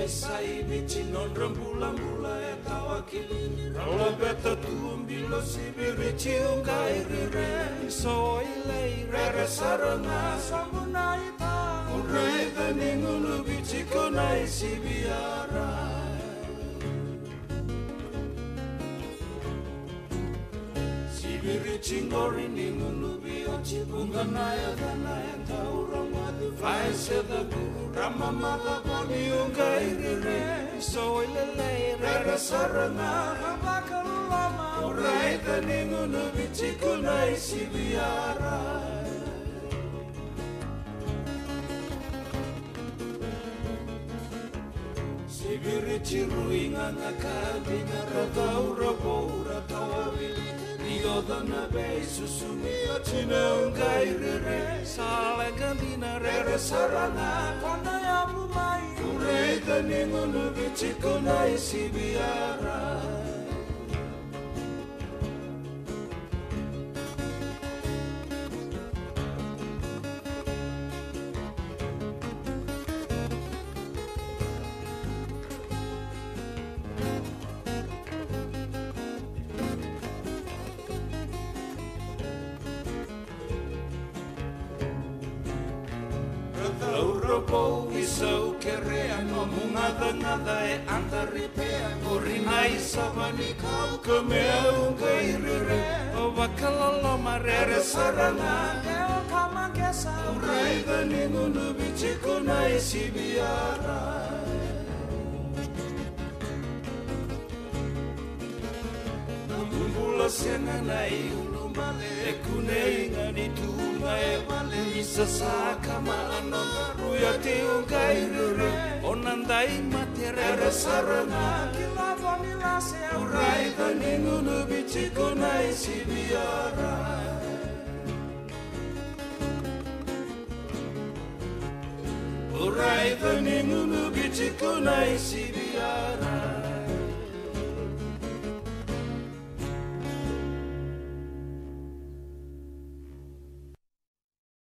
sai bici non rambula e tawakili Rala beta tumbilo sibirici ungai rire Soi lei rere saranga samuna ita Urai dani ngunu bici konai sibiara Sibirici ngori ni ngunu bici bunga naya danaya taurangadi Fai seda guru ramamada boni ungai rire Soi lei rere saranga Habakalulama Urai dani ngunu bici konai sibiara Sibirici ruinga ngakadinga rataura poura tawawili Niodana bei susumi otina ungai rire Sale gandina rere sarana Kona ya mumai Urai dani ngunu bici konai sibiara Lauro isau kerea no ngada e antaripea Korina isavani kau kemea ungai rire O bakalala marere sarana Keo kamangesa Urai dani ngunu bici konai sibiara Namumbula sianganai ulumale Ekunei ngani tunga e vale Isa sakama ananga Ruyati ungai rire Onandai matere sarana Kila vanila se Urai dani ngunu bici konai sibiara Urai dani ngunu bici konai sibiara